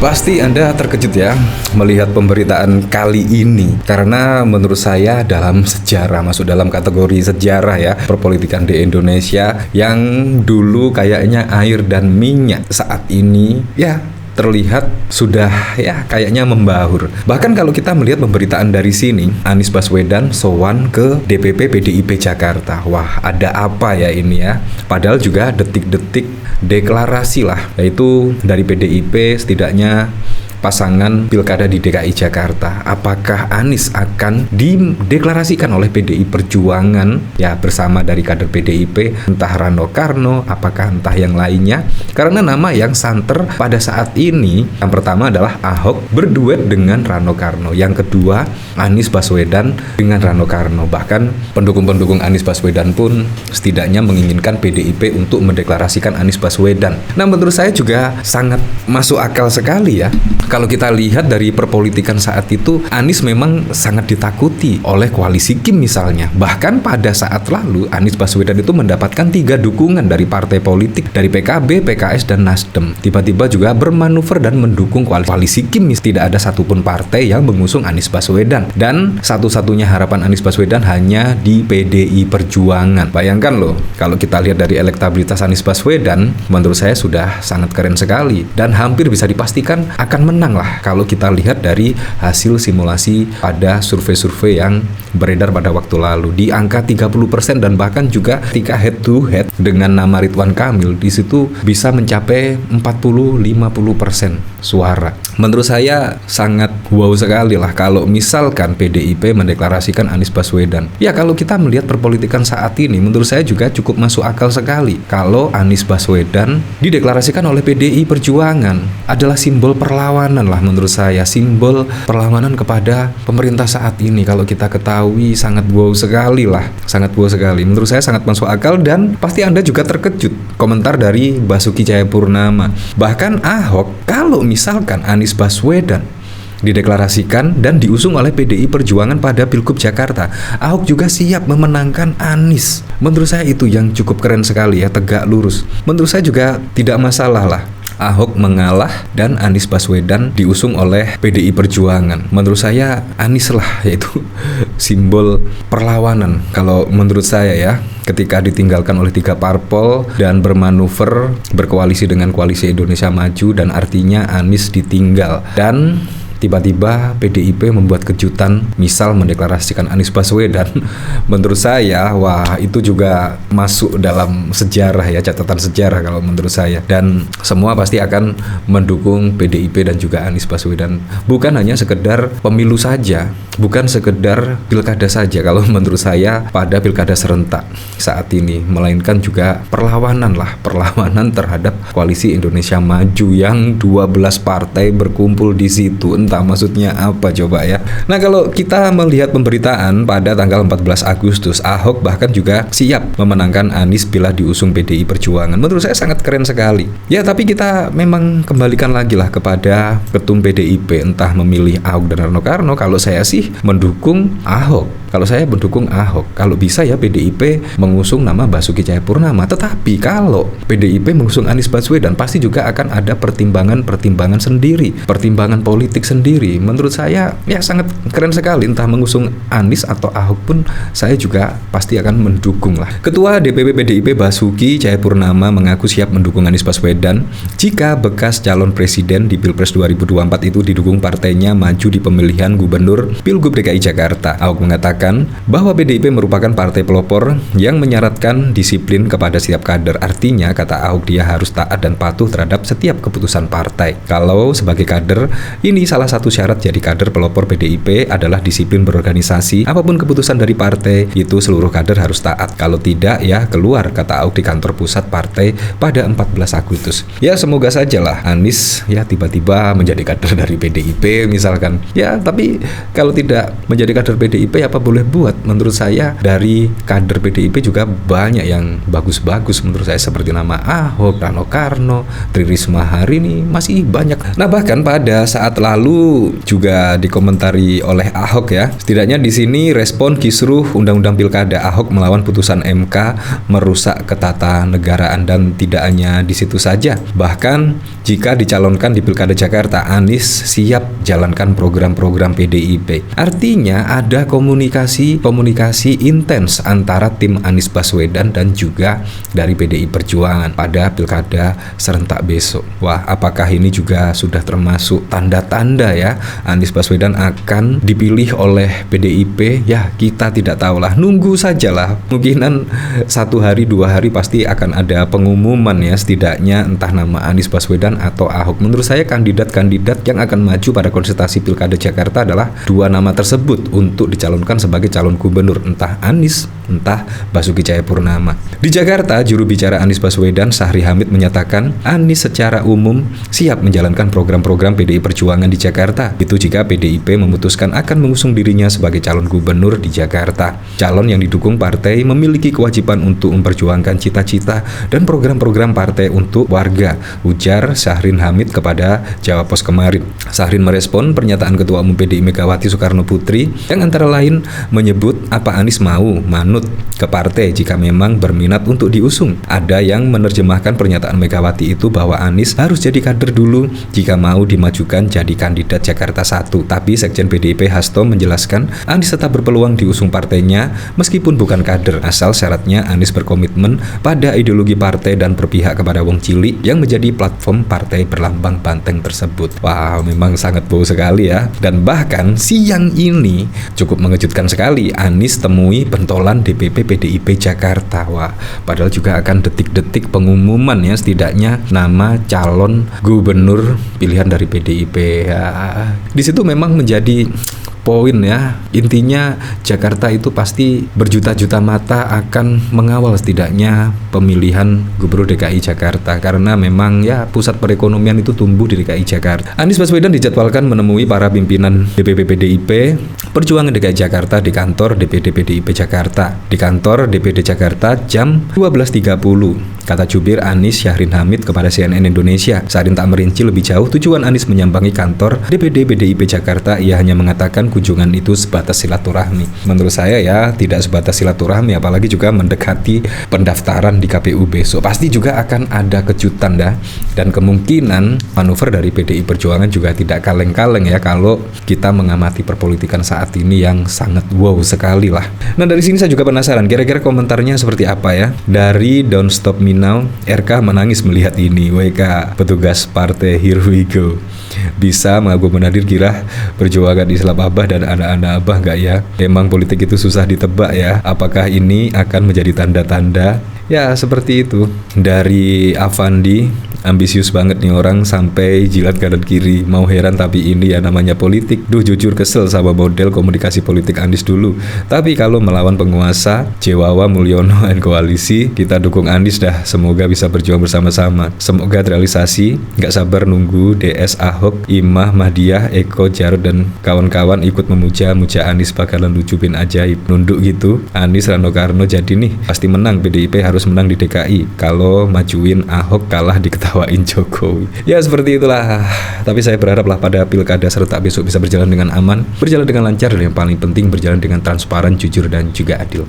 Pasti Anda terkejut ya melihat pemberitaan kali ini, karena menurut saya dalam sejarah, masuk dalam kategori sejarah ya, perpolitikan di Indonesia yang dulu kayaknya air dan minyak, saat ini ya terlihat sudah ya kayaknya membaur. Bahkan kalau kita melihat pemberitaan dari sini, Anies Baswedan sowan ke DPP PDIP Jakarta. Wah, ada apa ya ini ya? Padahal juga detik-detik deklarasi lah, yaitu dari PDIP setidaknya pasangan pilkada di DKI Jakarta. Apakah Anies akan dideklarasikan oleh PDI Perjuangan ya bersama dari kader PDIP, entah Rano Karno, apakah entah yang lainnya? Karena nama yang santer pada saat ini, yang pertama adalah Ahok berduet dengan Rano Karno, yang kedua Anies Baswedan dengan Rano Karno. Bahkan pendukung-pendukung Anies Baswedan pun setidaknya menginginkan PDIP untuk mendeklarasikan Anies Baswedan. Nah, menurut saya juga sangat masuk akal sekali ya. Kalau kita lihat dari perpolitikan saat itu, Anies memang sangat ditakuti oleh koalisi Kim misalnya. Bahkan pada saat lalu, Anies Baswedan itu mendapatkan 3 dukungan dari partai politik, dari PKB, PKS, dan Nasdem. Tiba-tiba juga bermanuver dan mendukung koalisi Kim. Tidak ada satupun partai yang mengusung Anies Baswedan. Dan satu-satunya harapan Anies Baswedan hanya di PDI Perjuangan. Bayangkan loh, kalau kita lihat dari elektabilitas Anies Baswedan, menurut saya sudah sangat keren sekali. Dan hampir bisa dipastikan akan menang lah kalau kita lihat dari hasil simulasi pada survei-survei yang beredar pada waktu lalu di angka 30%, dan bahkan juga ketika head to head dengan nama Ridwan Kamil di situ bisa mencapai 40-50% suara. Menurut saya sangat wow sekali lah kalau misalkan PDIP mendeklarasikan Anies Baswedan. Ya, kalau kita melihat perpolitikan saat ini, menurut saya juga cukup masuk akal sekali kalau Anies Baswedan dideklarasikan oleh PDI Perjuangan. Adalah simbol perlawanan lah menurut saya, simbol perlawanan kepada pemerintah saat ini. Kalau kita ketahui sangat wow sekali lah, sangat wow sekali. Menurut saya sangat masuk akal, dan pasti Anda juga terkejut komentar dari Basuki Cahayapurnama. Bahkan Ahok, kalau misalkan Anies Baswedan dideklarasikan dan diusung oleh PDI Perjuangan pada Pilgub Jakarta, Ahok juga siap memenangkan Anies. Menurut saya itu yang cukup keren sekali ya, tegak lurus. Menurut saya juga tidak masalah lah Ahok mengalah dan Anies Baswedan diusung oleh PDI Perjuangan. Menurut saya Anies lah yaitu simbol perlawanan kalau menurut saya ya, ketika ditinggalkan oleh 3 parpol dan bermanuver berkoalisi dengan Koalisi Indonesia Maju, dan artinya Anies ditinggal. Dan tiba-tiba PDIP membuat kejutan, misal mendeklarasikan Anies Baswedan. Menurut saya, wah itu juga masuk dalam sejarah ya, catatan sejarah kalau menurut saya. Dan semua pasti akan mendukung PDIP dan juga Anies Baswedan. Bukan hanya sekedar pemilu saja, bukan sekedar pilkada saja kalau menurut saya pada pilkada serentak saat ini, melainkan juga perlawanan lah, perlawanan terhadap Koalisi Indonesia Maju yang 12 partai berkumpul di situ. Entah maksudnya apa coba ya. Nah, kalau kita melihat pemberitaan pada tanggal 14 Agustus, Ahok bahkan juga siap memenangkan Anies bila diusung PDI Perjuangan. Menurut saya sangat keren sekali. Ya, tapi kita memang kembalikan lagi lah kepada ketum PDIP, entah memilih Ahok dan Rano Karno. Kalau saya sih mendukung Ahok. Kalau saya mendukung Ahok, kalau bisa ya PDIP mengusung nama Basuki Cahayapurnama. Tetapi kalau PDIP mengusung Anies Baswedan, pasti juga akan ada pertimbangan-pertimbangan sendiri, pertimbangan politik sendiri. Menurut saya ya sangat keren sekali, entah mengusung Anies atau Ahok pun saya juga pasti akan mendukung lah. Ketua DPP PDIP Basuki Cahayapurnama mengaku siap mendukung Anies Baswedan jika bekas calon presiden di Pilpres 2024 itu didukung partainya maju di pemilihan gubernur Pilgub DKI Jakarta. Ahok mengatakan bahwa PDIP merupakan partai pelopor yang menyaratkan disiplin kepada setiap kader. Artinya, kata Ahok, dia harus taat dan patuh terhadap setiap keputusan partai. Kalau sebagai kader, ini salah satu syarat jadi kader pelopor PDIP adalah disiplin berorganisasi. Apapun keputusan dari partai, itu seluruh kader harus taat. Kalau tidak, ya keluar, kata Ahok di kantor pusat partai pada 14 Agustus. Ya, semoga sajalah Anies ya tiba-tiba menjadi kader dari PDIP misalkan. Ya, tapi kalau tidak menjadi kader PDIP, apa boleh buat. Menurut saya dari kader PDIP juga banyak yang bagus-bagus menurut saya, seperti nama Ahok, Rano Karno, Tri Risma Hari ini masih banyak. Nah, bahkan pada saat lalu itu juga dikomentari oleh Ahok ya. Setidaknya di sini respon kisruh Undang-Undang Pilkada Ahok melawan putusan MK merusak ketatanegaraan, dan tidak hanya di situ saja. Bahkan jika dicalonkan di Pilkada Jakarta, Anies siap jalankan program-program PDIP. Artinya ada komunikasi intens antara tim Anies Baswedan dan juga dari PDI Perjuangan pada Pilkada serentak besok. Wah, apakah ini juga sudah termasuk tanda-tanda ya Anies Baswedan akan dipilih oleh PDIP? Ya, kita tidak tahulah, nunggu sajalah. Mungkinan 1 hari 2 hari pasti akan ada pengumuman ya, setidaknya entah nama Anies Baswedan atau Ahok. Menurut saya kandidat-kandidat yang akan maju pada kontestasi Pilkada Jakarta adalah 2 nama tersebut untuk dicalonkan sebagai calon gubernur, entah Anies, entah Basuki Cahayapurnama. Di Jakarta, juru bicara Anies Baswedan, Syahri Hamid, menyatakan Anies secara umum siap menjalankan program-program PDI Perjuangan di Jakarta. Itu jika PDIP memutuskan akan mengusung dirinya sebagai calon gubernur di Jakarta. Calon yang didukung partai memiliki kewajiban untuk memperjuangkan cita-cita dan program-program partai untuk warga, ujar Syahrin Hamid kepada Jawa Pos kemarin. Syahrin merespon pernyataan Ketua Umum PDI Megawati Soekarno Putri yang antara lain menyebut apa Anies mau manut ke partai jika memang berminat untuk diusung. Ada yang menerjemahkan pernyataan Megawati itu bahwa Anies harus jadi kader dulu jika mau dimajukan jadi kandidat Jakarta 1. Tapi Sekjen PDIP Hasto menjelaskan Anies tetap berpeluang diusung partainya meskipun bukan kader, asal syaratnya Anies berkomitmen pada ideologi partai dan berpihak kepada wong cilik yang menjadi platform partai berlambang banteng tersebut. Wah, memang sangat bau sekali ya. Dan bahkan siang ini cukup mengejutkan sekali, Anies temui pentolan DPP PDIP Jakarta. Wah, padahal juga akan detik-detik pengumuman ya, setidaknya nama calon gubernur pilihan dari PDIP ya. Di situ memang menjadi poin ya, intinya Jakarta itu pasti berjuta-juta mata akan mengawal setidaknya pemilihan gubernur DKI Jakarta, karena memang ya pusat perekonomian itu tumbuh di DKI Jakarta. Anies Baswedan dijadwalkan menemui para pimpinan DPP PDIP Perjuangan DKI Jakarta di kantor DPD PDIP Jakarta, di kantor DPD Jakarta jam 12.30. Kata jubir Anies Syahrin Hamid kepada CNN Indonesia. Syahrin tak merinci lebih jauh tujuan Anies menyambangi kantor DPD PDIP Jakarta. Ia hanya mengatakan kunjungan itu sebatas silaturahmi. Menurut saya ya tidak sebatas silaturahmi, apalagi juga mendekati pendaftaran di KPU besok. Pasti juga akan ada kejutan dah. Dan kemungkinan manuver dari PDI Perjuangan juga tidak kaleng-kaleng ya kalau kita mengamati perpolitikan saat ini yang sangat wow sekali lah. Nah, dari sini saya juga penasaran kira-kira komentarnya seperti apa ya. Dari Don't Stop Me Now, RK menangis melihat ini. WK petugas partai Here We Go. Bisa mengaku menadir kira perjuangan Islam Abah dan anak-anak Abah nggak ya? Emang politik itu susah ditebak ya. Apakah ini akan menjadi tanda-tanda? Ya seperti itu. Dari Avandi, ambisius banget nih orang sampai jilat kanan kiri. Mau heran tapi ini ya namanya politik. Duh, jujur kesel sama model komunikasi politik Anies dulu. Tapi kalau melawan penguasa Jewawa Mulyono dan koalisi, kita dukung Anies dah. Semoga bisa berjuang bersama-sama. Semoga terrealisasi. Nggak sabar nunggu DS Ahok, Imah, Mahdiah, Eko, Jarod dan kawan-kawan ikut memuja-muja Anies bakalan lucu bin ajaib. Nunduk gitu. Anies Rano Karno jadi nih pasti menang. PDIP harus menang di DKI. Kalau majuin Ahok kalah diketawain Jokowi. Ya seperti itulah. Tapi saya berharaplah pada pilkada serentak besok bisa berjalan dengan aman, berjalan dengan lancar, dan yang paling penting berjalan dengan transparan, jujur dan juga adil.